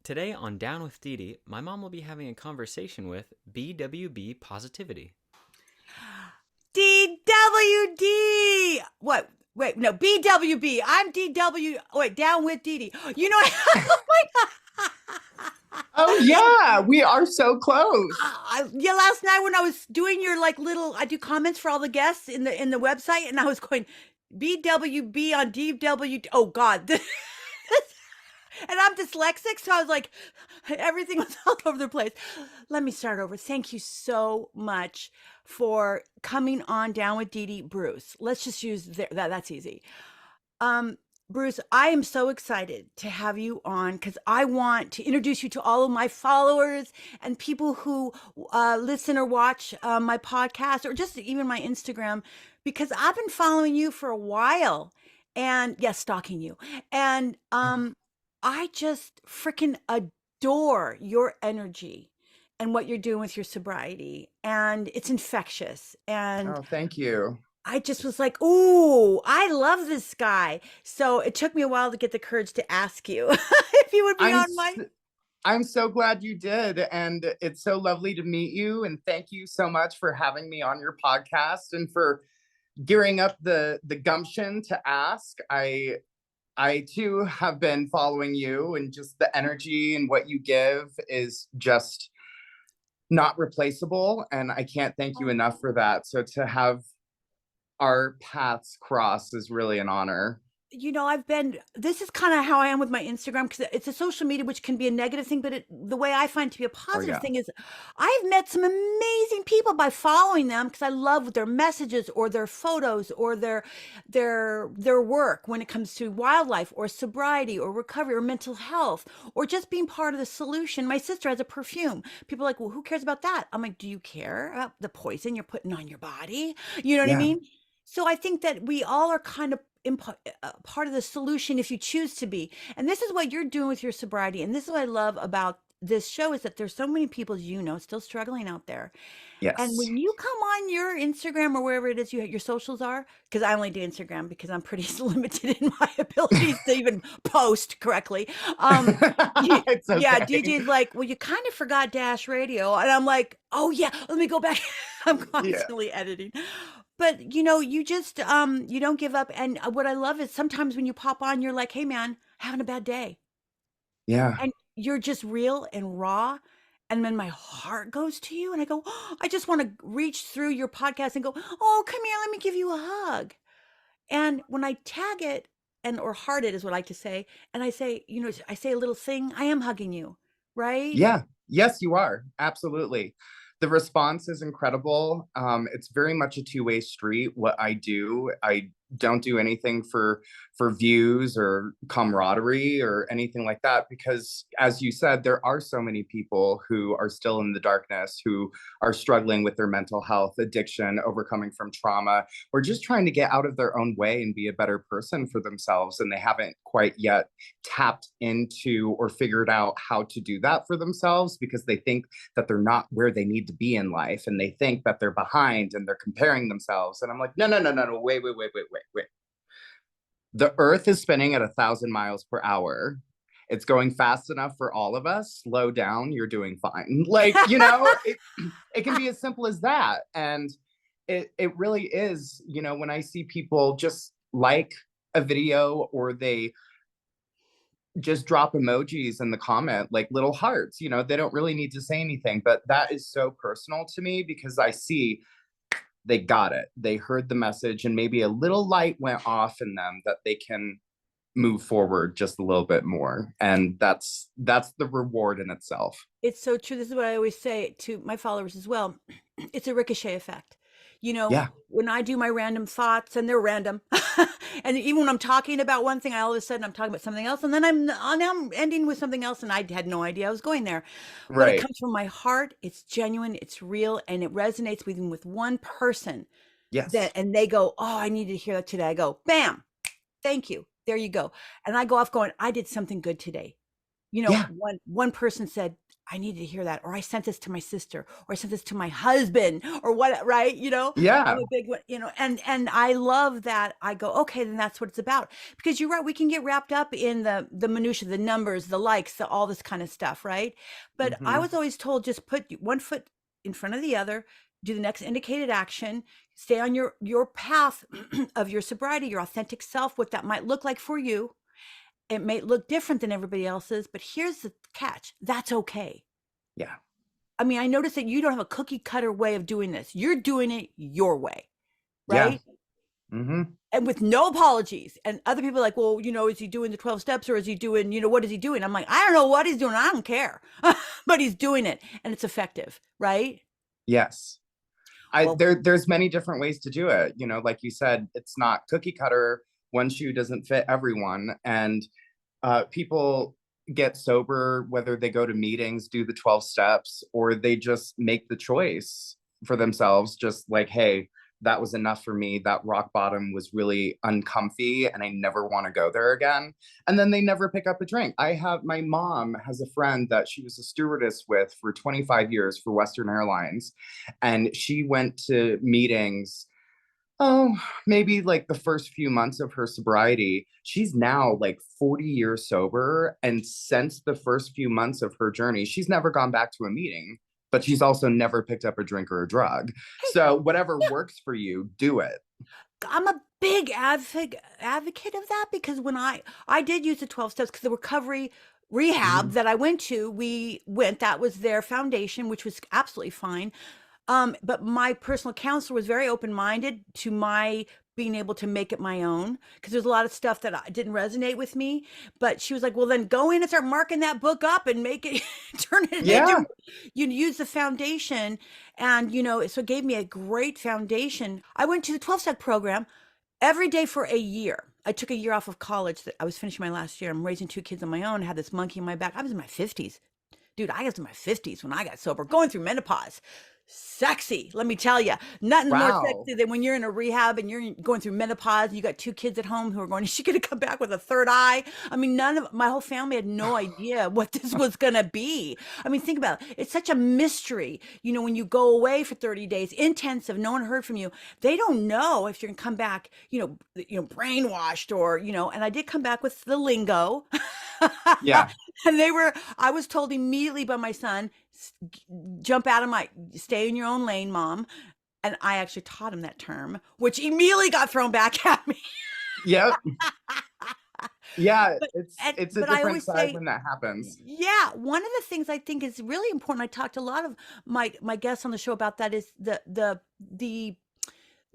Today on Down with Dee Dee, my mom will be having a conversation with BWB Positivity. DWD. What? Wait, no, BWB. I'm DW. Wait, Down with Dee Dee. You know, oh my God. Oh yeah, we are so close. Yeah, last night when I was doing your I do comments for all the guests in the website, and I was going BWB on DW. Oh God. And I'm dyslexic, so I was like, everything was all over the place. Let me start over. Thank you so much for coming on Down with Dee Dee. Bruce. Let's just use that. That's easy. Bruce, I am so excited to have you on because I want to introduce you to all of my followers and people who listen or watch my podcast or just even my Instagram, because I've been following you for a while and yes, stalking you. And I just freaking adore your energy and what you're doing with your sobriety. And it's infectious. And Oh, thank you. I just was like, ooh, I love this guy. So it took me a while to get the courage to ask you if you would be on my. I'm so glad you did. And it's so lovely to meet you. And thank you so much for having me on your podcast and for gearing up the gumption to ask. I too have been following you, and just the energy and what you give is just not replaceable. And I can't thank you enough for that. So to have our paths cross is really an honor. You know, this is kind of how I am with my Instagram, because it's a social media, which can be a negative thing, but the way I find it to be a positive thing is I've met some amazing people by following them because I love their messages or their photos or their work when it comes to wildlife or sobriety or recovery or mental health or just being part of the solution. My sister has a perfume. People are like, well, who cares about that? I'm like, do you care about the poison you're putting on your body? You know what I mean? So I think that we all are kind of part of the solution if you choose to be. And this is what you're doing with your sobriety. And this is what I love about this show is that there's so many people, still struggling out there. Yes. And when you come on your Instagram or wherever it is your socials are, because I only do Instagram because I'm pretty limited in my abilities to even post correctly. It's okay. Yeah, DJ's like, well, you kind of forgot Dash Radio. And I'm like, oh yeah, let me go back. I'm constantly editing. But you just you don't give up. And what I love is sometimes when you pop on, you're like, hey man, having a bad day. Yeah. And you're just real and raw. And then my heart goes to you and I go, oh, I just want to reach through your podcast and go, oh, come here, let me give you a hug. And when I tag it or heart it is what I like to say, and I say, I say a little thing, I am hugging you, right? Yeah. Yes, you are. Absolutely. The response is incredible. It's very much a two-way street. What I do, I don't do anything for views or camaraderie or anything like that, because as you said, there are so many people who are still in the darkness, who are struggling with their mental health, addiction, overcoming from trauma, or just trying to get out of their own way and be a better person for themselves. And they haven't quite yet tapped into or figured out how to do that for themselves, because they think that they're not where they need to be in life, and they think that they're behind and they're comparing themselves. And I'm like, no, wait. The earth is spinning at 1,000 miles per hour. It's going fast enough for all of us. Slow down, you're doing fine. It can be as simple as that. And it really is, when I see people just like a video or they just drop emojis in the comment, like little hearts, they don't really need to say anything, but that is so personal to me, because I see they got it. They heard the message, and maybe a little light went off in them that they can move forward just a little bit more. And that's the reward in itself. It's so true. This is what I always say to my followers as well. It's a ricochet effect. When I do my random thoughts, and they're random, and even when I'm talking about one thing, all of a sudden I'm talking about something else, and then I'm ending with something else, and I had no idea I was going there. Right. But it comes from my heart. It's genuine. It's real, and it resonates with one person. Yes. And they go, oh, I needed to hear that today. I go, bam, thank you. There you go. And I go off going, I did something good today. One person said, I needed to hear that, or I sent this to my sister, or I sent this to my husband, or what, right? I'm Yeah. a big one, and I love that. I go, okay, then that's what it's about. Because you're right, we can get wrapped up in the minutia, the numbers, the likes, all this kind of stuff, right? But I Hmm. was always told, just put one foot in front of the other, do the next indicated action, stay on your path of your sobriety, your authentic self, what that might look like for you. It may look different than everybody else's, but here's the catch. That's okay. Yeah. I mean, I noticed that you don't have a cookie cutter way of doing this. You're doing it your way, Yeah. right? Hmm. And with no apologies. And other people are like, well, is he doing the 12 steps, or is he doing, what is he doing? I'm like, I don't know what he's doing. I don't care. But he's doing it and it's effective, right? Yes. Well, There's many different ways to do it. Like you said, it's not cookie cutter. One shoe doesn't fit everyone. And people get sober, whether they go to meetings, do the 12 steps, or they just make the choice for themselves, just like, hey, that was enough for me. That rock bottom was really uncomfy and I never want to go there again. And then they never pick up a drink. My mom has a friend that she was a stewardess with for 25 years for Western Airlines. And she went to meetings, oh, maybe like the first few months of her sobriety. She's now like 40 years sober. And since the first few months of her journey, she's never gone back to a meeting, but she's also never picked up a drink or a drug. hey, So whatever yeah, works for you, do it. I'm a big advocate of that, because when I did use the 12 steps, because the recovery rehab Mhm. that I went to, that was their foundation, which was absolutely fine. But my personal counselor was very open-minded to my being able to make it my own, because there's a lot of stuff that didn't resonate with me. But she was like, well, then go in and start marking that book up and make it, turn it Yeah. into, use the foundation. And, so it gave me a great foundation. I went to the 12-step program every day for a year. I took a year off of college. That I was finishing my last year. I'm raising two kids on my own. I had this monkey in my back. I was in my 50s. Dude, I was in my 50s when I got sober, going through menopause. Sexy, let me tell you. Nothing more Wow. sexy than when you're in a rehab and you're going through menopause and you got two kids at home who are going, is she going to come back with a third eye? I mean, none of my whole family had no idea what this was going to be. I mean, think about it. It's such a mystery. When you go away for 30 days, intensive, no one heard from you. They don't know if you're going to come back, brainwashed, or, and I did come back with the lingo. Yeah. And I was told immediately by my son, jump out of stay in your own lane, mom. And I actually taught him that term, which immediately got thrown back at me. Yep. Yeah. but It's a but I different always side say, when that happens. yeah, one of the things I think is really important. I talked to a lot of my guests on the show about that, is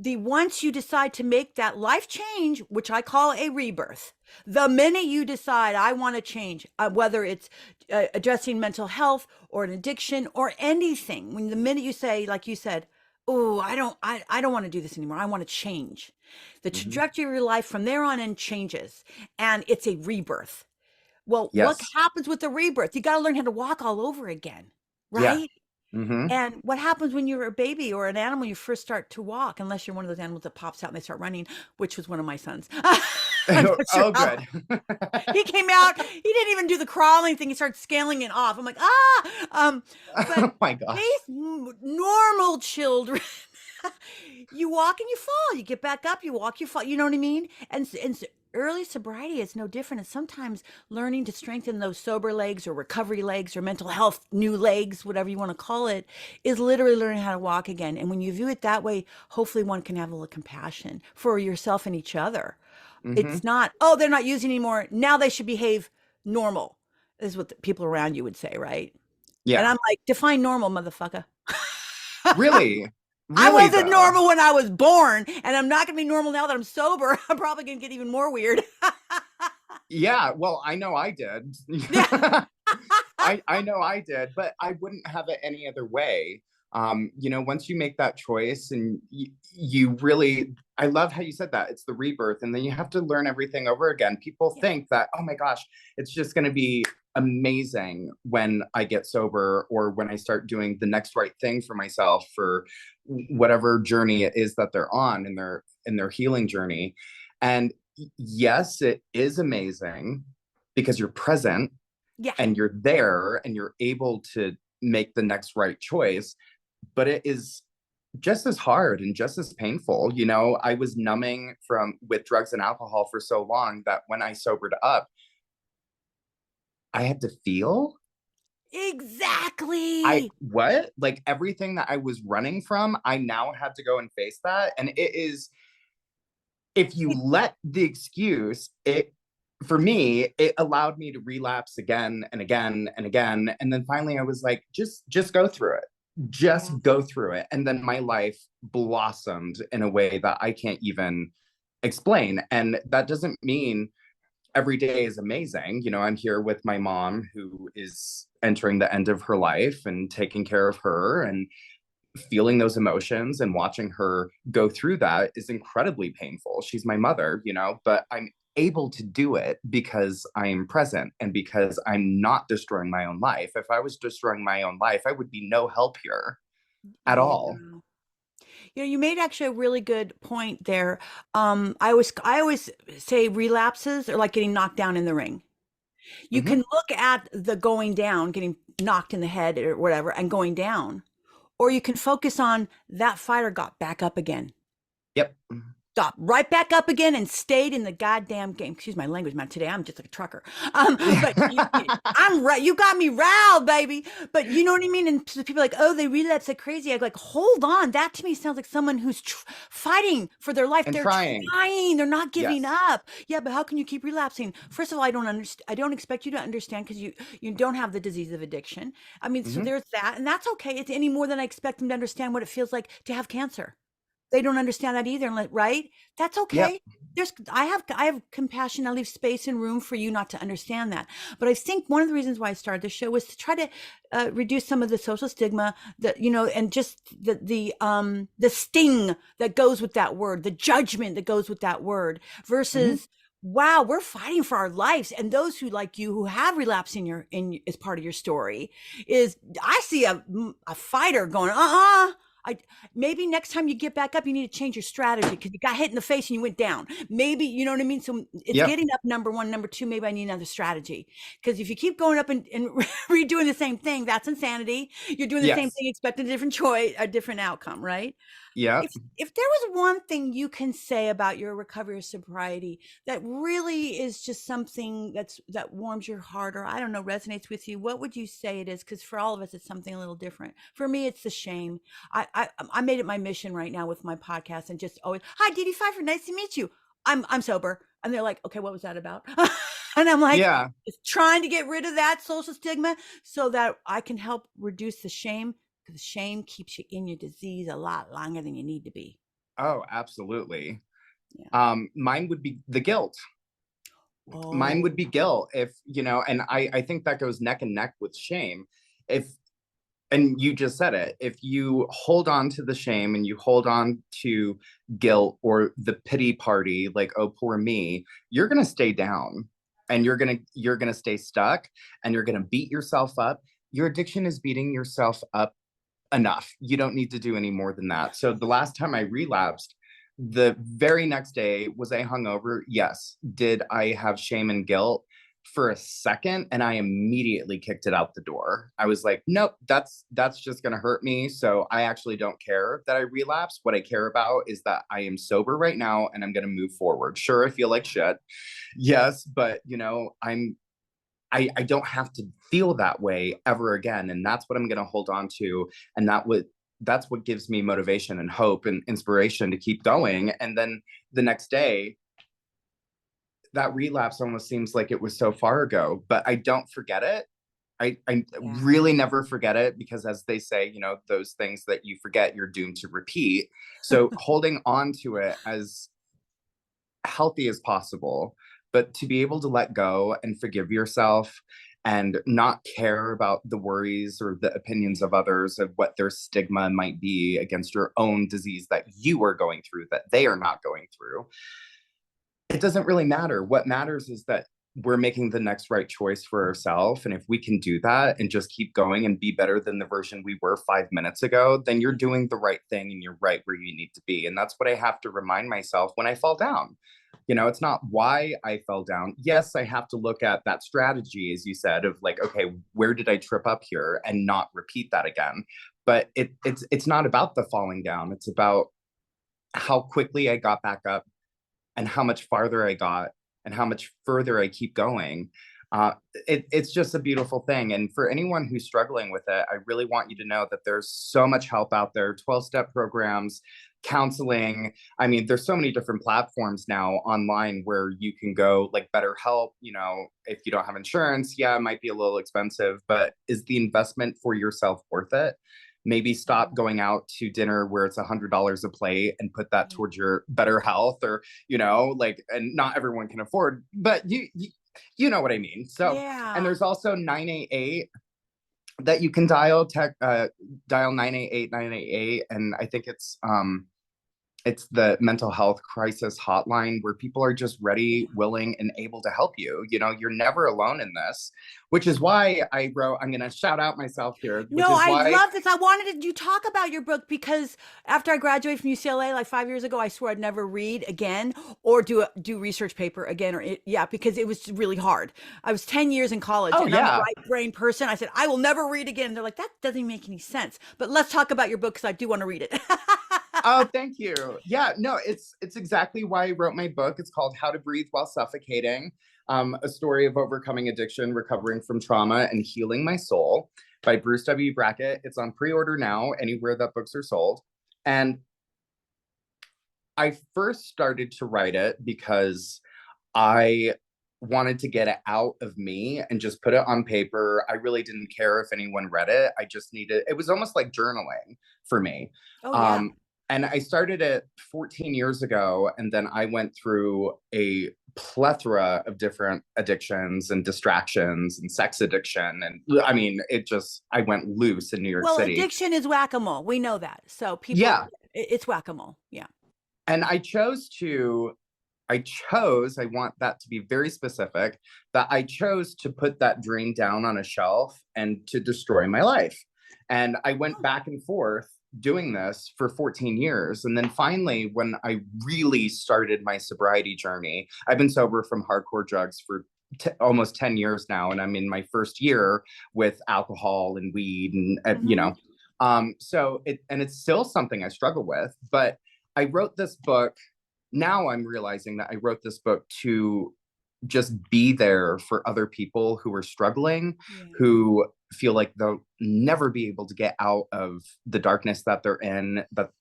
the once you decide to make that life change, which I call a rebirth, the minute you decide I want to change, whether it's addressing mental health or an addiction or anything, when the minute you say, like you said, oh, I don't want to do this anymore, I want to change, the Hmm. trajectory of your life from there on in changes, and it's a rebirth. Well, what Yes. happens with the rebirth? You got to learn how to walk all over again, Yeah. right? Hmm. And what happens when you're a baby or an animal, you first start to walk, unless you're one of those animals that pops out and they start running, which was one of my sons. I'm not sure Oh, how good. he came out. He didn't even do the crawling thing. He started scaling it off. I'm like, ah. But Oh my gosh. these normal children, you walk and you fall. You get back up. You walk. You fall. You know what I mean? And early sobriety is no different. It's sometimes learning to strengthen those sober legs or recovery legs or mental health new legs, whatever you want to call it, is literally learning how to walk again. And when you view it that way, hopefully one can have a little compassion for yourself and each other. Hmm. It's not, oh, they're not using anymore, now they should behave normal, is what the people around you would say, right? And Yeah. I'm like, define normal, motherfucker. Really? I Really wasn't though. normal when I was born, and I'm not gonna be normal now that I'm sober. I'm probably gonna get even more weird. Yeah, well, I know I did. Yeah. I know I did, but I wouldn't have it any other way. Once you make that choice and you really, I love how you said that. It's the rebirth, and then you have to learn everything over again. People Yeah. think that, oh my gosh, it's just going to be amazing when I get sober or when I start doing the next right thing for myself, for whatever journey it is that they're on in their healing journey. And yes, it is amazing because you're present. Yeah. and you're there and you're able to make the next right choice. But it is just as hard and just as painful. You know, I was numbing from with drugs and alcohol for so long that when I sobered up, I had to feel. Exactly. What? Like everything that I was running from, I now had to go and face that. And it is, if you let the excuse, it, for me, it allowed me to relapse again and again and again. And then finally I was like, just go through it. Yeah. Just go through it. And then my life blossomed in a way that I can't even explain. And that doesn't mean every day is amazing. You know, I'm here with my mom who is entering the end of her life and taking care of her, and feeling those emotions and watching her go through that is incredibly painful. She's my mother, you know, but I'm able to do it because I am present and because I'm not destroying my own life. If I was destroying my own life, I would be no help here at Yeah. all. You know, you made actually a really good point there. I always say relapses are like getting knocked down in the ring. You Mm-hmm. can look at the going down, getting knocked in the head or whatever, and going down, or you can focus on that fighter got back up again. Yep. Got right back up again and stayed in the goddamn game. Excuse my language, man. Today I'm just like a trucker. But I'm right. You got me riled, baby. But you know what I mean? And people are like, oh, they relapse like crazy. I'm like, hold on. That to me sounds like someone who's fighting for their life. And They're trying. trying. They're not giving Yes. up. Yeah, but how can you keep relapsing? First of all, I don't understand. I don't expect you to understand because you don't have the disease of addiction. I mean, so Mm-hmm. there's that, and that's okay. It's any more than I expect them to understand what it feels like to have cancer. They don't understand that either, right? That's Yep. okay. I have compassion. I leave space and room for you not to understand that. But I think one of the reasons why I started this show was to try to reduce some of the social stigma that, you know, and just the sting that goes with that word, the judgment that goes with that word, Mm-hmm. versus wow, we're fighting for our lives. And those who, like you, who have relapsed in as part of your story, is I see a fighter going, I maybe next time you get back up, you need to change your strategy because you got hit in the face and you went down. Maybe, you know what I mean? So it's Yep. getting up, number one. Number two, maybe I need another strategy. Because if you keep going up and redoing the same thing, that's insanity. You're doing the same Yes. thing, expecting a different choice, a different outcome, right? Yep. If there was one thing you can say about your recovery or sobriety that really is just something that warms your heart, or I don't know, resonates with you, what would you say it is? Because for all of us, it's something a little different. For me, it's the shame. I made it my mission right now with my podcast and just always, hi, DD Pfeiffer, nice to meet you. I'm sober, and they're like, okay, what was that about? And I'm like, Yeah. just trying to get rid of that social stigma so that I can help reduce the shame, because shame keeps you in your disease a lot longer than you need to be. Oh, absolutely. Yeah. Mine would be the guilt. Mine Oh, would be guilt if, you know, and I think that goes neck and neck with shame. If, and you just said it, if you hold on to the shame and you hold on to guilt or the pity party, like, oh, poor me, you're going to stay down, and you're going to stay stuck, and you're going to beat yourself up. Your addiction is beating yourself up enough. You don't need to do any more than that. So the last time I relapsed, the very next day, was I hungover? Yes. Did I have shame and guilt for a second? And I immediately kicked it out the door. I was like, nope, that's just gonna hurt me. So I actually don't care that I relapsed. What I care about is that I am sober right now and I'm gonna move forward. Sure, I feel like shit. Yes, but you know, I don't have to feel that way ever again. And that's what I'm going to hold on to. And that's what gives me motivation and hope and inspiration to keep going. And then the next day, that relapse almost seems like it was so far ago, but I don't forget it. I yeah. really never forget it, because as they say, you know, those things that you forget, you're doomed to repeat. So holding on to it as healthy as possible, but to be able to let go and forgive yourself and not care about the worries or the opinions of others of what their stigma might be against your own disease that you are going through, that they are not going through. It doesn't really matter. What matters is that we're making the next right choice for ourselves. And if we can do that and just keep going and be better than the version we were 5 minutes ago, then you're doing the right thing and you're right where you need to be. And that's what I have to remind myself when I fall down. It's not why I fell down. Yes, I have to look at that strategy, as you said, of like, okay, where did I trip up here, and not repeat that again. But it's not about the falling down. It's about how quickly I got back up, and how much farther I got, and how much further I keep going. It's just a beautiful thing. And for anyone who's struggling with it, I really want you to know that there's so much help out there, 12-step programs, counseling. I mean, there's so many different platforms now online where you can go, like BetterHelp. If you don't have insurance, yeah, it might be a little expensive, but is the investment for yourself worth it? Maybe stop going out to dinner where it's $100 a plate and put that towards your better health, or, and not everyone can afford, but you know what I mean? So, and there's also 988 that you can dial 988 988. And I think it's the mental health crisis hotline, where people are just ready, willing, and able to help you. You're never alone in this, which is why I wrote, I'm going to shout out myself here. I love this. I wanted you talk about your book, because after I graduated from UCLA like 5 years ago, I swore I'd never read again or do research paper again, because it was really hard. I was 10 years in college, and I'm a right brain person. I said, I will never read again. And they're like, that doesn't make any sense. But let's talk about your book, because I do want to read it. Oh, thank you. Yeah, no, it's exactly why I wrote my book. It's called How to Breathe While Suffocating, a story of overcoming addiction, recovering from trauma, and healing my soul, by Bruce W. Brackett. It's on pre-order now, anywhere that books are sold. And I first started to write it because I wanted to get it out of me and just put it on paper. I really didn't care if anyone read it. I just it was almost like journaling for me. Oh, yeah. And I started it 14 years ago, and then I went through a plethora of different addictions and distractions and sex addiction. And I mean, I went loose in New York City. Well, addiction is whack-a-mole. We know that. So people, it's whack-a-mole. Yeah. And I want that to be very specific, that I chose to put that dream down on a shelf and to destroy my life. And I went back and forth doing this for 14 years. And then finally, when I really started my sobriety journey, I've been sober from hardcore drugs for almost 10 years now. And I'm in my first year with alcohol and weed and, so it's still something I struggle with, but I wrote this book. Now I'm realizing that I wrote this book to just be there for other people who are struggling, who feel like they'll never be able to get out of the darkness that they're in, that,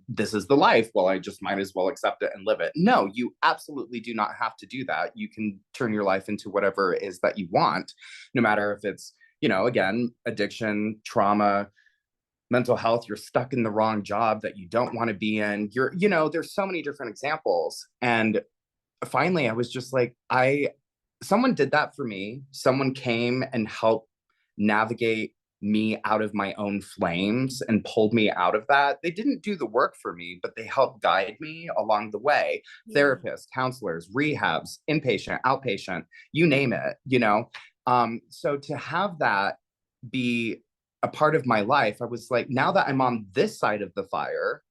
this is the life. Well, I just might as well accept it and live it. No, you absolutely do not have to do that. You can turn your life into whatever it is that you want, no matter if it's, again, addiction, trauma, mental health, you're stuck in the wrong job that you don't want to be in. There's so many different examples. And finally, I was just like, someone did that for me. Someone came and helped navigate me out of my own flames and pulled me out of that. They didn't do the work for me, but they helped guide me along the way. Therapists, counselors, rehabs, inpatient, outpatient, you name it, So to have that be a part of my life, I was like, now that I'm on this side of the fire,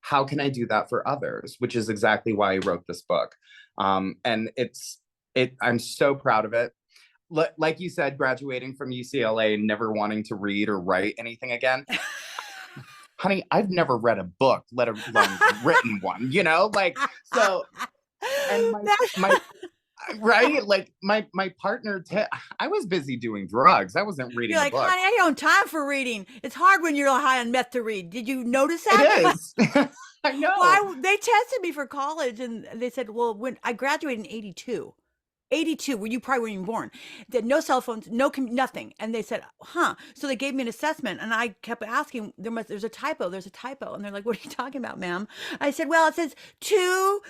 how can I do that for others? Which is exactly why I wrote this book. And I'm so proud of it. Like you said, graduating from UCLA and never wanting to read or write anything again. Honey, I've never read a book, let alone written one, so, and my right? Like my partner, I was busy doing drugs. I wasn't reading You're like, a book. honey, I don't have time for reading. It's hard when you're high on meth to read. Did you notice that? It is. I know. Well, they tested me for college, and they said, well, when I graduated in 82, well, you probably weren't even born. They had no cell phones, nothing. And they said, so they gave me an assessment, and I kept asking, there's a typo. And they're like, what are you talking about, ma'am? I said, well, it says 2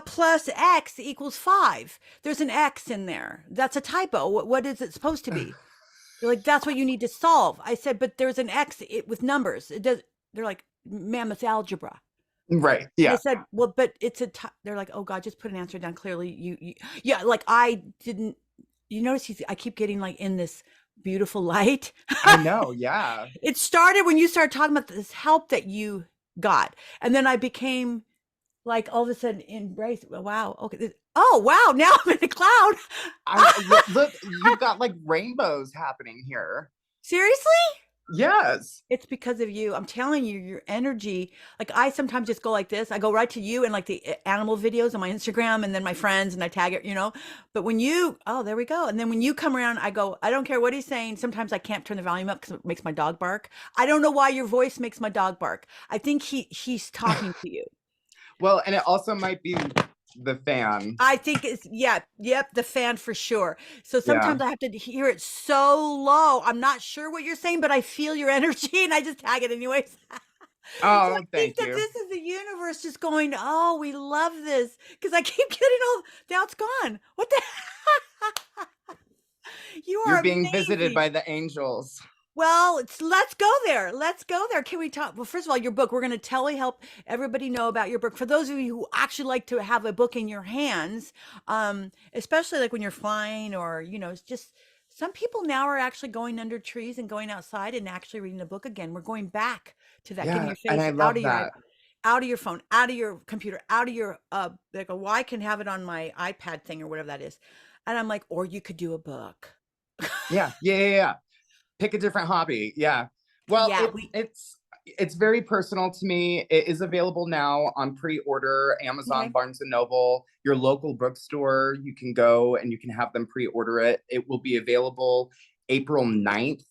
plus X equals 5. There's an X in there. That's a typo. What is it supposed to be? They're like, that's what you need to solve. I said, but there's an X with numbers. They're like, ma'am, it's algebra. Right. Yeah. I said, well, but it's they're like, oh God, just put an answer down clearly. Yeah. Like I didn't, you notice I keep getting like in this beautiful light. I know. Yeah. It started when you started talking about this help that you got. And then I became Like all of a sudden embrace. Wow. Okay. Oh, wow. Now I'm in a cloud. Look, you've got like rainbows happening here. Seriously? Yes. It's because of you. I'm telling you, your energy. Like I sometimes just go like this. I go right to you and like the animal videos on my Instagram and then my friends and I tag it, But when you, oh, there we go. And then when you come around, I go, I don't care what he's saying. Sometimes I can't turn the volume up because it makes my dog bark. I don't know why your voice makes my dog bark. I think he's talking to you. Well, and it also might be the fan. I think it's yep, the fan for sure. So Yeah. sometimes I have to hear it so low. I'm not sure what you're saying, but I feel your energy and I just tag it anyways. So I Oh, think thank that you. this is the universe just going, oh, we love this. Because I keep getting all now it's gone. What the you You're are being visited amazing. by the angels. Well, let's go there. Let's go there. Can we talk? Well, first of all, your book. We're going to help everybody know about your book. For those of you who actually like to have a book in your hands, especially like when you're flying or it's just some people now are actually going under trees and going outside and actually reading a book again. We're going back to that, getting Yeah, your and face I love that. out of your phone, out of your computer, out of your like, well, I can have it on my iPad thing or whatever that is, and I'm like, or you could do a book. Yeah. Pick a different hobby. Yeah. Well, Yeah, it's very personal to me. It is available now on pre-order, Amazon, okay. Barnes and Noble, your local bookstore. You can go and you can have them pre-order it. It will be available April 9th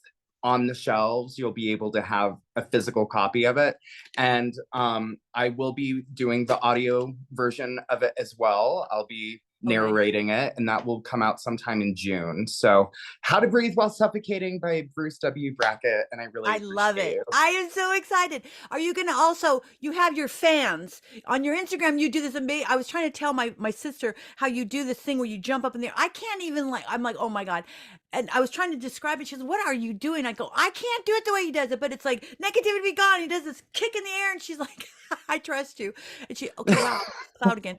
on the shelves. You'll be able to have a physical copy of it. And I will be doing the audio version of it as well. I'll be Oh, nice. narrating it, and that will come out sometime in June. So How to Breathe While Suffocating by Bruce W. Brackett, and I really I love appreciate it. you. I am so excited. Are you going to also, you have your fans on your Instagram. You do this amazing. I was trying to tell my sister how you do this thing where you jump up in the air. I can't even I'm like, oh my God. And I was trying to describe it. She says, what are you doing? I go, I can't do it the way he does it, but it's like negativity be gone. He does this kick in the air. And she's like, I trust you. And okay, wow, cloud again.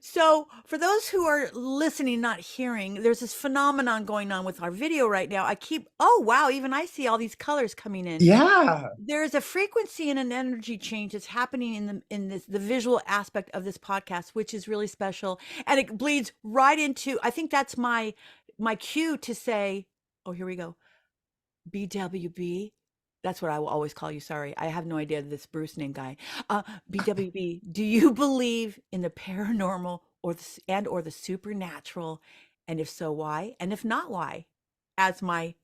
So for those who are listening, not hearing, there's this phenomenon going on with our video right now. Oh wow, even I see all these colors coming in. Yeah. There's a frequency and an energy change that's happening the visual aspect of this podcast, which is really special. And it bleeds right into, I think that's my cue to say, oh, here we go. BWB. That's what I will always call you. Sorry. I have no idea this Bruce name guy. BWB, do you believe in the paranormal or the supernatural? And if so, why? And if not, why? As my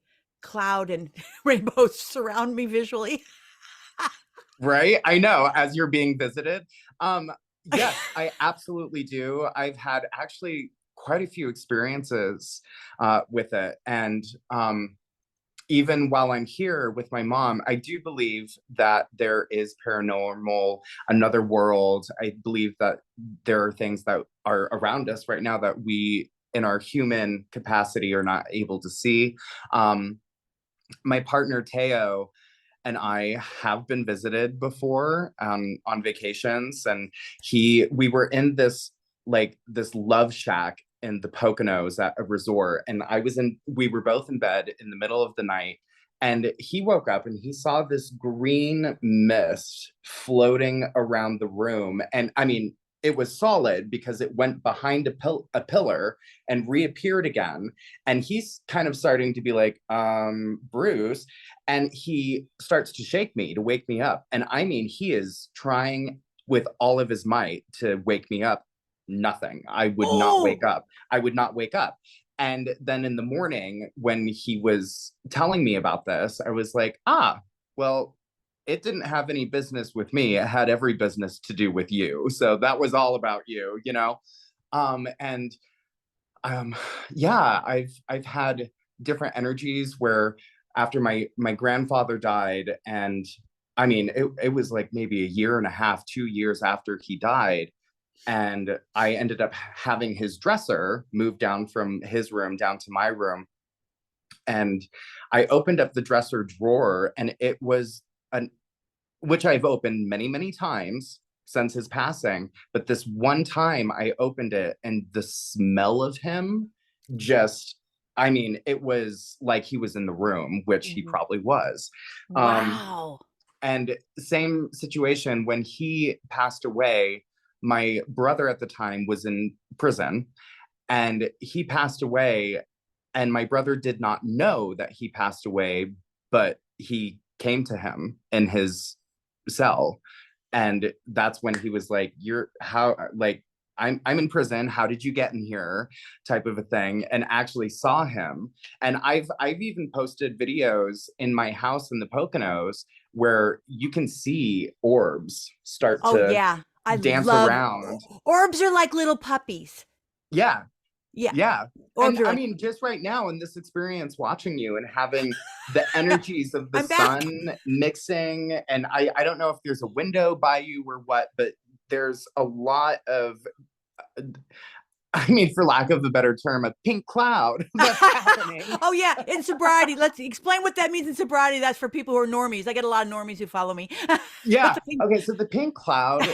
cloud and rainbows surround me visually. Right. I know, as you're being visited. Yes, I absolutely do. I've had actually quite a few experiences with it. And even while I'm here with my mom, I do believe that there is paranormal, another world. I believe that there are things that are around us right now that we, in our human capacity, are not able to see. My partner, Teo, and I have been visited before on vacations, and we were in this love shack in the Poconos at a resort, and we were both in bed in the middle of the night, and he woke up and he saw this green mist floating around the room, and I mean, it was solid because it went behind a pillar and reappeared again. And he's kind of starting to be like, Bruce. And he starts to shake me to wake me up. And I mean, he is trying with all of his might to wake me up. Nothing. I would not wake Oh, up. I would not wake up. And then in the morning, when he was telling me about this, I was like, well, it didn't have any business with me. It had every business to do with you. So that was all about you, you know? And yeah, I've had different energies where after my grandfather died, and I mean, it was like maybe a year and a half, 2 years after he died. And I ended up having his dresser moved down from his room down to my room. And I opened up the dresser drawer, and it was an which I've opened many, many times since his passing. But this one time I opened it, and the smell of him just, I mean, it was like he was in the room, which he mhm. probably was. Um, Wow. and same situation when he passed away. my brother at the time was in prison, and he passed away, and my brother did not know that he passed away, but he came to him in his cell, and that's when he was like, "You're how like I'm in prison. How did you get in here?" type of a thing, and actually saw him. And I've even posted videos in my house in the Poconos where you can see orbs start Oh to yeah, I dance love around. orbs are like little puppies. Yeah, Yeah, yeah. orbs And are I like, mean, just right now in this experience watching you and having the energies of the I'm back. sun mixing, and I don't know if there's a window by you or what, but there's a lot of, I mean, for lack of a better term, a pink cloud that's happening. Oh yeah, in sobriety. Let's explain what that means in sobriety. That's for people who are normies. I get a lot of normies who follow me. Yeah. Okay. So the pink cloud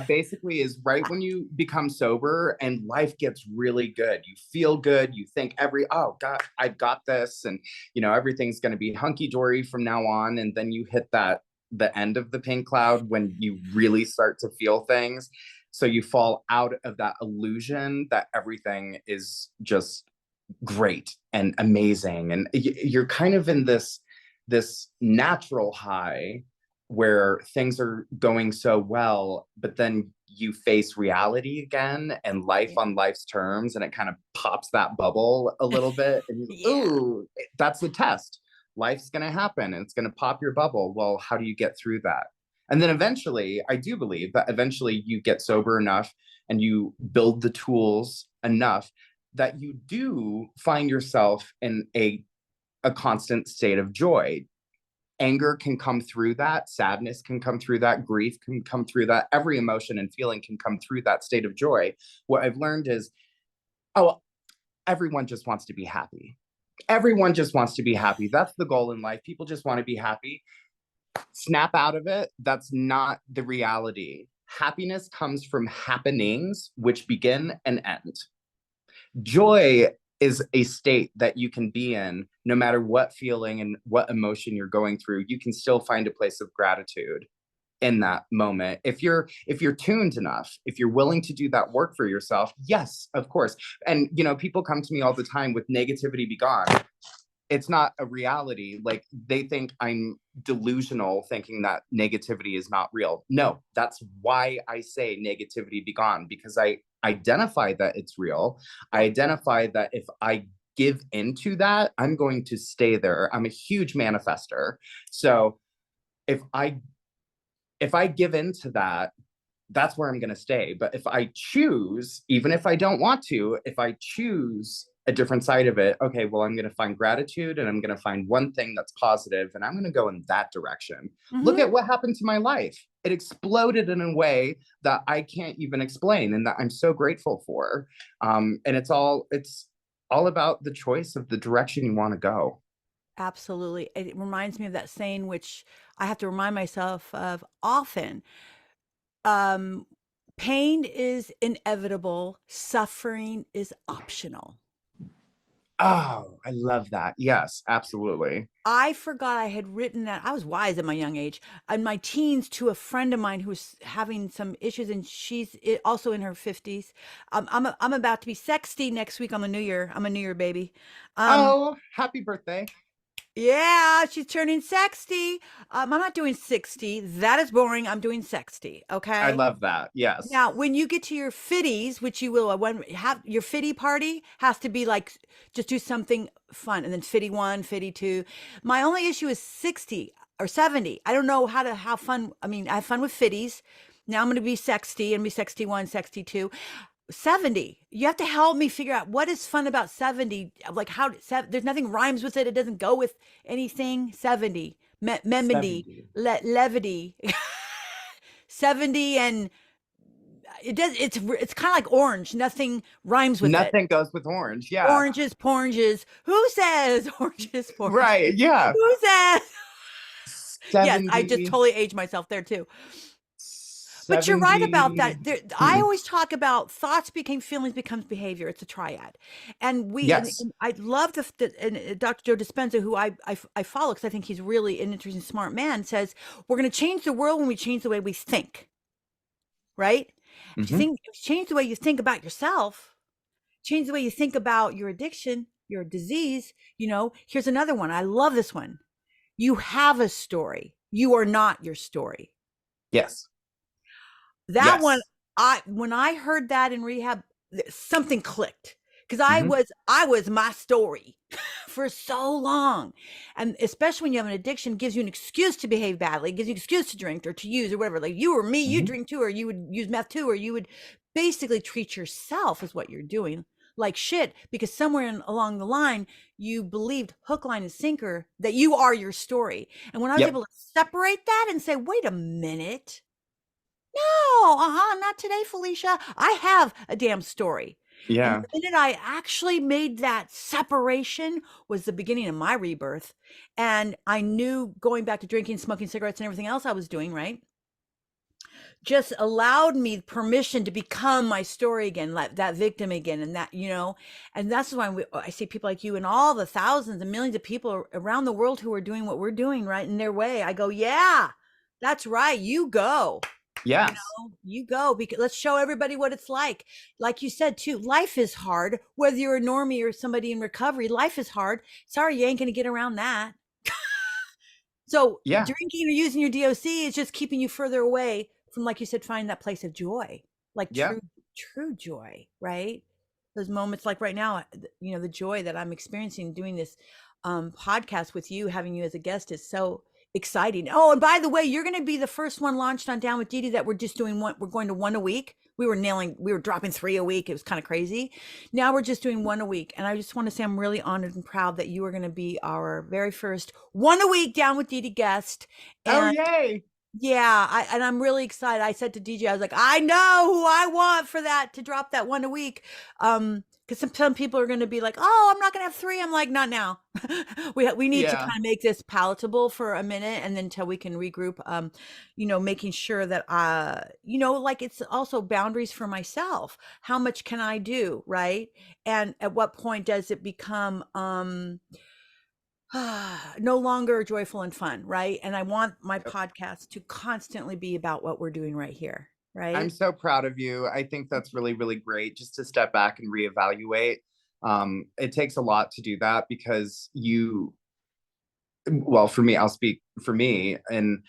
basically is right when you become sober and life gets really good. You feel good. You think oh God, I've got this. And, everything's going to be hunky dory from now on. And then you hit the end of the pink cloud when you really start to feel things. So you fall out of that illusion that everything is just great and amazing. And you're kind of in this natural high where things are going so well, but then you face reality again and life on life's terms, and it kind of pops that bubble a little bit. And Yeah. ooh, that's the test. Life's going to happen and it's going to pop your bubble. Well, how do you get through that? And then eventually, I do believe that eventually you get sober enough and you build the tools enough that you do find yourself in a constant state of joy. Anger can come through that, sadness can come through that, grief can come through that, every emotion and feeling can come through that state of joy. What I've learned is, oh, everyone just wants to be happy. Everyone just wants to be happy. That's the goal in life. People just want to be happy. Snap out of it. That's not the reality. Happiness comes from happenings which begin and end. Joy is a state that you can be in no matter what feeling and what emotion you're going through. You can still find a place of gratitude in that moment if you're tuned enough, if you're willing to do that work for yourself. Yes, of course. And people come to me all the time with negativity be gone. It's not a reality. Like, they think I'm delusional thinking that negativity is not real. No, that's why I say negativity be gone, because I identify that it's real. I identify that if I give into that, I'm going to stay there. I'm a huge manifester. So if I give into that, that's where I'm going to stay. But if I choose, even if I don't want to, if I choose a different side of it, okay, well, I'm going to find gratitude and I'm going to find one thing that's positive and I'm going to go in that direction. Mm-hmm. Look at what happened to my life. It exploded in a way that I can't even explain and that I'm so grateful for. And it's all about the choice of the direction you want to go. Absolutely. It reminds me of that saying, which I have to remind myself of often. Pain is inevitable. Suffering is optional. Oh, I love that. Yes, absolutely. I forgot I had written that. I was wise at my young age, in my teens, to a friend of mine who was having some issues, and she's also in her 50s. I'm about to be 60 next week on the New Year. I'm a New Year baby. Oh, happy birthday. Yeah, she's turning 60. I'm not doing 60. That is boring. I'm doing 60. Okay. I love that. Yes. Now, when you get to your 50s, which you will, when have your 50 party has to be like, just do something fun. And then 51, 52. My only issue is 60 or 70. I don't know how to have fun. I mean, I have fun with 50s. Now I'm going to be 60 and be 61, 62. 70. You have to help me figure out what is fun about 70. Like, there's nothing rhymes with it. It doesn't go with anything. 70. Memody. Levity. 70, and it's kind of like orange. Nothing rhymes with it. Nothing goes with orange. Yeah. Oranges, poranges. Who says oranges, poranges? Right. Yeah. Who says? 70, Yes, I just totally aged myself there too. But you're right about that. I always talk about thoughts became feelings becomes behavior. It's a triad. And Yes. and I love and Dr. Joe Dispenza, who I follow because I think he's really an interesting, smart man, says we're going to change the world when we change the way we think. Right? If you Mhm. think, if you change the way you think about yourself, change the way you think about your addiction, your disease, here's another one. I love this one. You have a story. You are not your story. Yes. That one, Yes. when I heard that in rehab, something clicked, because Mhm. I was my story for so long. And especially when you have an addiction, it gives you an excuse to behave badly, it gives you an excuse to drink or to use or whatever. Like you or me, you Mhm. drink too, or you would use meth too, or you would basically treat yourself as what you're doing like shit, because somewhere along the line you believed hook, line, and sinker that you are your story. And when I was Yep. able to separate that and say, wait a minute, no, not today, Felicia. I have a damn story. And Yeah. the minute I actually made that separation was the beginning of my rebirth. And I knew going back to drinking, smoking cigarettes, and everything else I was doing, right, just allowed me permission to become my story again, like that victim again. And and that's why I see people like you and all the thousands and millions of people around the world who are doing what we're doing, right, in their way. I go, yeah, that's right. You go. Yes. You go, because let's show everybody what it's like. Like you said too, life is hard. Whether you're a normie or somebody in recovery, life is hard. Sorry, you ain't gonna get around that. So Yeah. drinking or using your DOC is just keeping you further away from, like you said, finding that place of joy, like Yeah. true joy, right? Those moments like right now, the joy that I'm experiencing doing this podcast with you, having you as a guest, is so exciting. Oh, and by the way, you're going to be the first one launched on Down with Dee Dee that we're just doing one. We're going to one a week. We were dropping 3 a week. It was kind of crazy. Now we're just doing one a week. And I just want to say I'm really honored and proud that you are going to be our very first one a week Down with Dee Dee guest. Oh, And yay. yeah, I'm really excited. I said to DJ, I was like, I know who I want for that, to drop that one a week. Because some people are going to be like, oh, I'm not going to have 3. I'm like, not now. we need to Yeah. kind of make this palatable for a minute, and then until we can regroup. Making sure that like it's also boundaries for myself. How much can I do, right? And at what point does it become no longer joyful and fun, right? And I want my Yep. podcast to constantly be about what we're doing right here, I'm right? so proud of you. I think that's really, really great, just to step back and reevaluate. It takes a lot to do that, because well, for me, I'll speak for me, and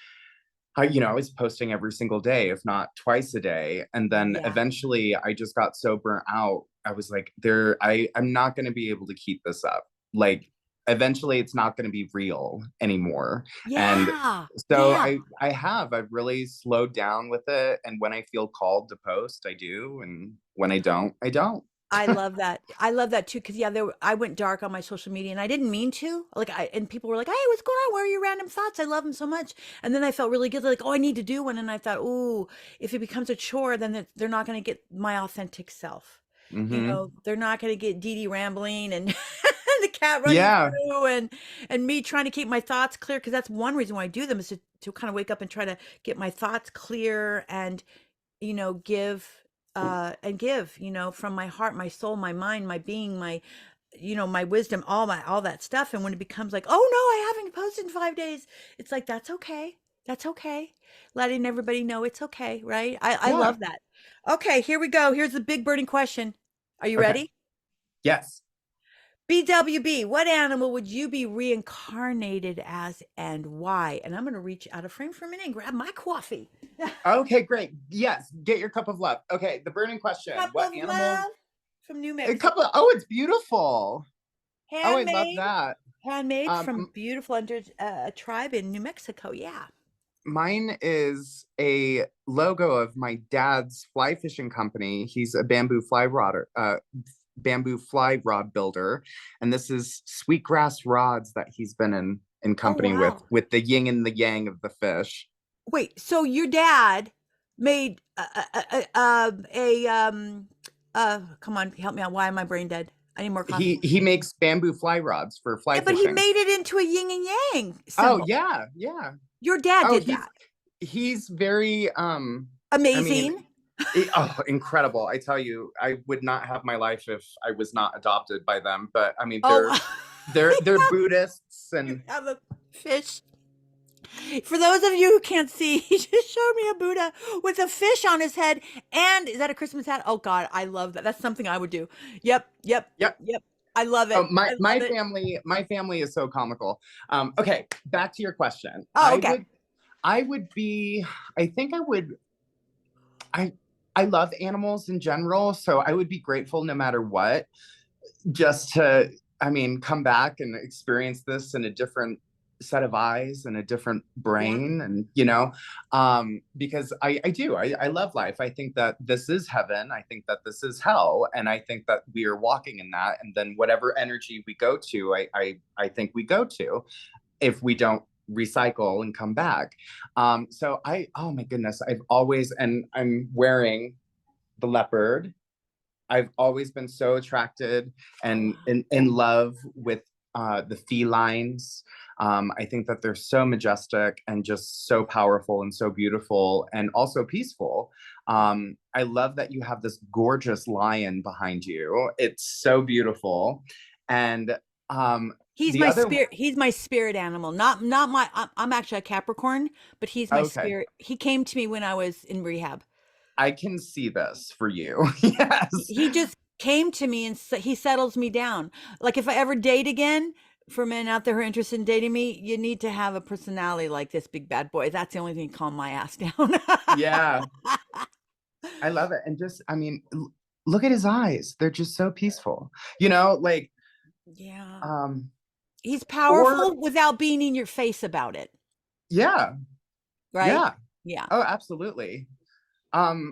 I was posting every single day, if not twice a day. And then Yeah. eventually I just got so burnt out. I was like, I'm not going to be able to keep this up. Like, eventually it's not going to be real anymore. And Yeah. so Yeah. I've really slowed down with it. And when I feel called to post, I do. And when I don't, I don't. I love that. I love that too. Cause yeah, I went dark on my social media and I didn't mean to. And people were like, hey, what's going on? Where are your random thoughts? I love them so much. And then I felt really good. Like, oh, I need to do one. And I thought, ooh, if it becomes a chore, then they're not going to get my authentic self. Hmm. They're not going to get Dee Dee rambling and the cat running Yeah. through and me trying to keep my thoughts clear. Cause that's one reason why I do them, is to kind of wake up and try to get my thoughts clear and give from my heart, my soul, my mind, my being, my wisdom, all that stuff. And when it becomes like, oh no, I haven't posted in 5 days, it's like, that's okay. That's okay. Letting everybody know it's okay, right? I Yeah. love that. Okay, here we go. Here's the big burning question. Are you Okay. ready? Yes. BWB, what animal would you be reincarnated as and why? And I'm going to reach out of frame for a minute and grab my coffee. Okay, great. Yes. Get your cup of love. Okay. The burning question. Cup What of animal? love from New A cup Mexico. of, oh, it's beautiful. Oh, I love Handmade, that. handmade from Um, beautiful under a tribe in New Mexico. Yeah. Mine is a logo of my dad's fly fishing company. He's a bamboo fly rod builder, and this is sweetgrass rods that he's been in Oh, company wow. with the yin and the yang of the fish. Wait, so your dad made come on, help me out. Why am I brain dead? I need more coffee. He makes bamboo fly rods for fly Yeah, but he fishing. made it into a yin and yang Oh symbol. yeah, yeah. Your dad Oh, did that. he's very I mean, Amazing. oh, incredible. I tell you, I would not have my life if I was not adopted by them. But I mean, Oh, they're Buddhists, you and have a fish. For those of you who can't see, he just showed me a Buddha with a fish on his head. And is that a Christmas hat? Oh God, I love that. That's something I would do. Yep, yep, Yep. yep. I love Oh, it. I love it. my family is so comical. Okay, back to your question. Oh, okay. I would be, I think I would, I, I love animals in general, so I would be grateful no matter what, just to, I mean, come back and experience this in a different set of eyes and a different Yeah. brain. And, because I love life. I think that this is heaven. I think that this is hell. And I think that we are walking in that. And then whatever energy we go to, I think we go to if we don't recycle and come back. Oh my goodness, and I'm wearing the leopard. I've always been so attracted and in love with the felines. I think that they're so majestic and just so powerful and so beautiful and also peaceful. I love that you have this gorgeous lion behind you. It's so beautiful. And He's the my other, spirit. He's my spirit animal. Not my. I'm actually a Capricorn, but he's my okay, spirit. He came to me when I was in rehab. I can see this for you. Yes. He just came to me and he settles me down. Like if I ever date again, for men out there who are interested in dating me, you need to have a personality like this big bad boy. That's the only thing to calm my ass down. Yeah. I love it. And just, I mean, look at his eyes. They're just so peaceful. Like, Yeah. um, He's or powerful without being in your face about it. yeah, Right? yeah. Yeah. Oh, absolutely.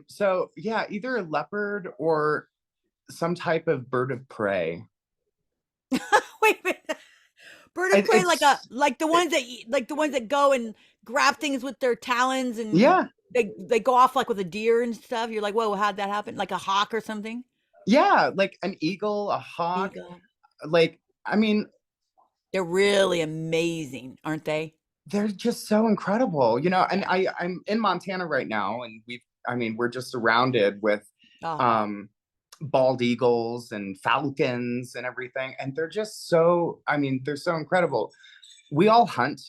So yeah, either a leopard or some type of bird of prey. Wait a minute. Bird of prey, It's like the ones that like the ones that go and grab things with their talons and yeah, they go off like with a deer and stuff. You're like, whoa, how'd that happen? Like a hawk or something? yeah, like an eagle, a hawk. Eagle. Like, I mean, They're really amazing, aren't they? they're just so incredible, and Yeah. I'm in Montana right now, and we're just surrounded with Oh, um bald eagles and falcons and everything, and they're just so, they're so incredible. We all hunt.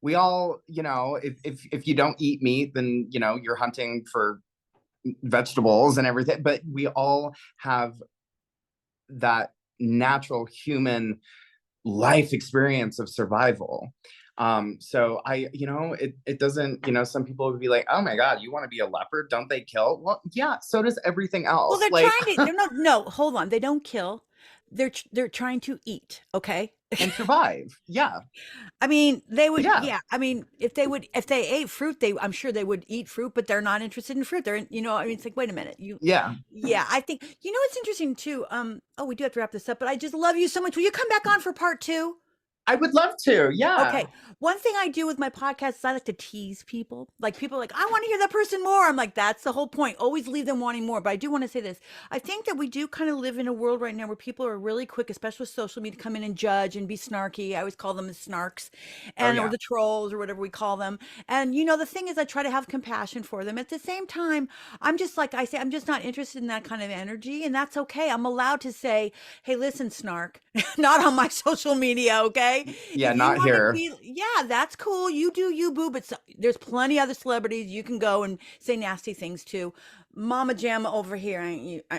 We all, if you don't eat meat, then you're hunting for vegetables and everything, but we all have that natural human life experience of survival. So it doesn't, some people would be like, oh my God, you want to be a leopard? Don't they kill? Well, yeah, so does everything well, else. they're Like, trying to. They're not. No, hold on. They don't kill. They're trying to eat. Okay. and survive. Yeah. I mean, they would. Yeah. Yeah. I mean, if they ate fruit, I'm sure they would eat fruit, but they're not interested in fruit. I mean, it's like, wait a minute. Yeah. Yeah. I think it's interesting too. Oh, we do have to wrap this up, but I just love you so much. Will you come back on for part two? I would love to. Yeah. Okay. One thing I do with my podcast is I like to tease people. Like people are like, I want to hear that person more. I'm like, that's the whole point. Always leave them wanting more. But I do want to say this. I think that we do kind of live in a world right now where people are really quick, especially with social media, to come in and judge and be snarky. I always call them the snarks Oh or yeah. the trolls or whatever we call them. And the thing is I try to have compassion for them. At the same time, I'm just like I say, I'm just not interested in that kind of energy. And that's okay. I'm allowed to say, hey, listen, snark, not on my social media, okay? Yeah, If you not want to here. be, yeah, that's cool. You do you, boo. But there's plenty other celebrities you can go and say nasty things to. Mama Jam over here,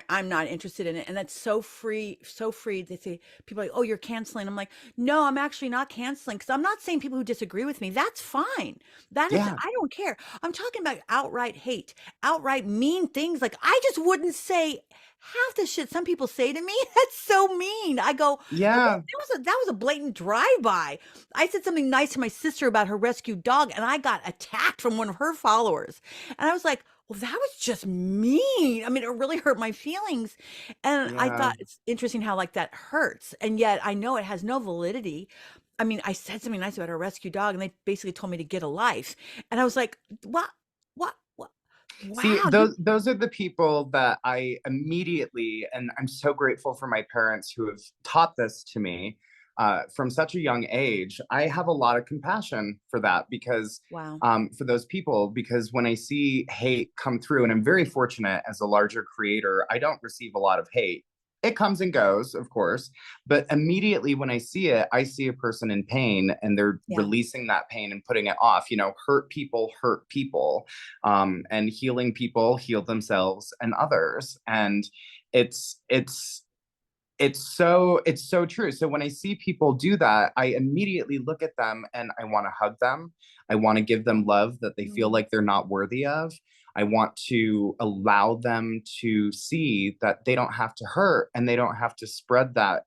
I'm not interested in it, and that's so free, so free. They say people are like, oh, you're canceling. I'm like, no, I'm actually not canceling because I'm not saying people who disagree with me. That's fine. That is, Yeah. I don't care. I'm talking about outright hate, outright mean things. Like I just wouldn't say half the shit some people say to me. That's so mean. I go, Yeah. that was a blatant drive-by. I said something nice to my sister about her rescued dog, and I got attacked from one of her followers. And I was like, well, that was just mean. I mean, it really hurt my feelings. And I Yeah. thought it's interesting how like that hurts. And yet I know it has no validity. I mean, I said something nice about her rescue dog, and they basically told me to get a life. And I was like, what? What? See, Wow. those are the people that I immediately, and I'm so grateful for my parents who have taught this to me from such a young age. I have a lot of compassion for that because Wow. for those people, because when I see hate come through, and I'm very fortunate as a larger creator, I don't receive a lot of hate. it comes and goes, of course, but immediately when I see it, I see a person in pain and they're Yeah. releasing that pain and putting it off. Hurt people, and healing people heal themselves and others. And it's so true. So when I see people do that, I immediately look at them and I want to hug them. I want to give them love that they feel like they're not worthy of. I want to allow them to see that they don't have to hurt and they don't have to spread that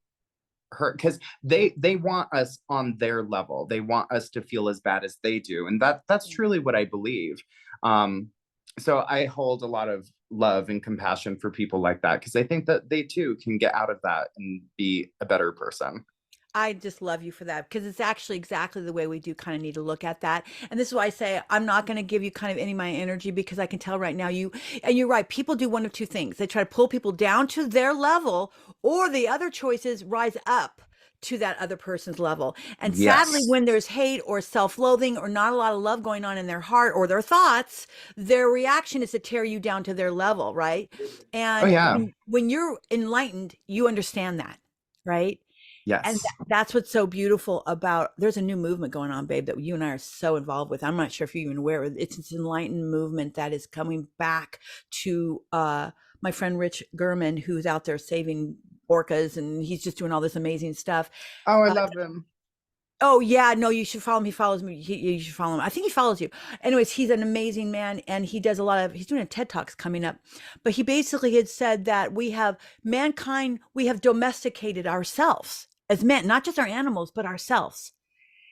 hurt, because they want us on their level. They want us to feel as bad as they do. And that's truly what I believe. So I hold a lot of love and compassion for people like that, because I think that they too can get out of that and be a better person. I just love you for that, because it's actually exactly the way we do kind of need to look at that. And this is why I say I'm not going to give you kind of any of my energy, because I can tell right now and you're right. People do one of two things. They try to pull people down to their level, or the other choice is rise up to that other person's level. And sadly, Yes. when there's hate or self-loathing or not a lot of love going on in their heart or their thoughts, their reaction is to tear you down to their level, right? Oh, And yeah. when you're enlightened, you understand that, right? And Yes. that's what's so beautiful about, there's a new movement going on, babe, that you and I are so involved with. I'm not sure if you're even aware. It's this enlightened movement that is coming back to my friend Rich Gurman, who's out there saving orcas, and he's just doing all this amazing stuff. Oh, I love him. Oh yeah, no, you should follow him. He follows me. You should follow him. I think he follows you. Anyways, he's an amazing man, and he does he's doing a TED Talks coming up. But he basically had said that we have domesticated ourselves as men, not just our animals, but ourselves.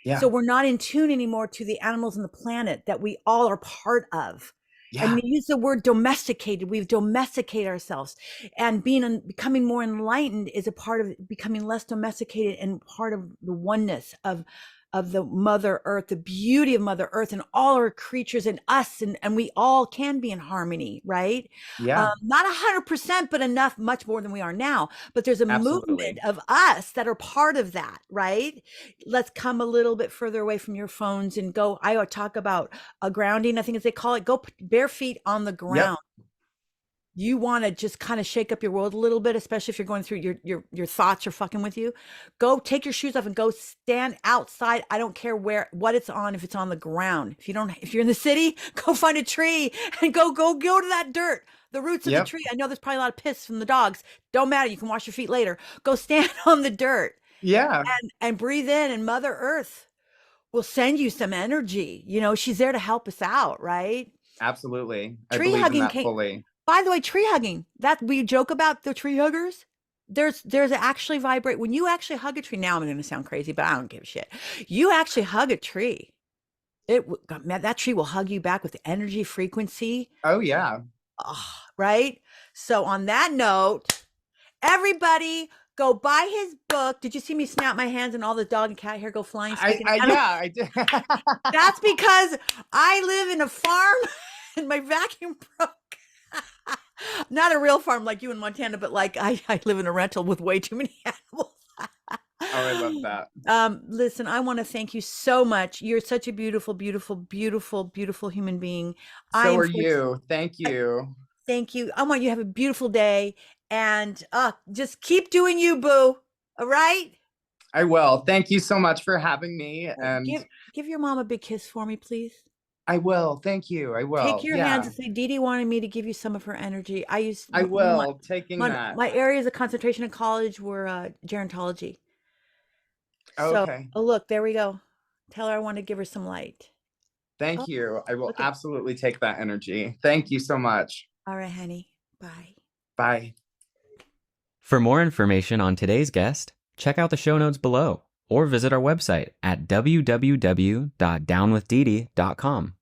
Yeah. So we're not in tune anymore to the animals on the planet that we all are part of. Yeah. And we use the word domesticated. We've domesticated ourselves, and becoming more enlightened is a part of becoming less domesticated and part of the oneness of the Mother Earth, the beauty of Mother Earth and all our creatures and us. And we all can be in harmony, right? Yeah. Not 100%, but enough, much more than we are now. But there's a Absolutely. movement of us that are part of that, right? Let's come a little bit further away from your phones and go. I talk about a grounding, I think as they call it, go bare feet on the ground. Yep. You want to just kind of shake up your world a little bit, especially if you're going through your thoughts are fucking with you. Go take your shoes off and go stand outside. I don't care what it's on, if it's on the ground. If you're in the city, go find a tree and go to that dirt, the roots of the tree. I know there's probably a lot of piss from the dogs. Don't matter. You can wash your feet later. Go stand on the dirt. Yeah. And breathe in, and Mother Earth will send you some energy. She's there to help us out, right? Absolutely. I Tree believe hugging in that fully. By the way, tree hugging, that we joke about the tree huggers. There's actually vibrate when you actually hug a tree. Now I'm going to sound crazy, but I don't give a shit. You actually hug a tree. That tree will hug you back with energy, frequency. Oh yeah. Right. So on that note, everybody go buy his book. Did you see me snap my hands and all the dog and cat hair go flying? I did. That's because I live in a farm and my vacuum broke. Not a real farm like you in Montana, but like I live in a rental with way too many animals. Oh, I love that. Listen, I want to thank you so much. You're such a beautiful, beautiful, beautiful, beautiful human being. So are you. Thank you. Thank you. I want you to have a beautiful day, and just keep doing you, boo. All right? I will. Thank you so much for having me. And give your mom a big kiss for me, please. I will. Thank you. I will. Take your hands and say, Dee Dee wanted me to give you some of her energy. I will. My areas of concentration in college were gerontology. Okay. So, look, there we go. Tell her I want to give her some light. Thank you. I will absolutely take that energy. Thank you so much. All right, honey. Bye. Bye. For more information on today's guest, check out the show notes below or visit our website at www.downwithdede.com.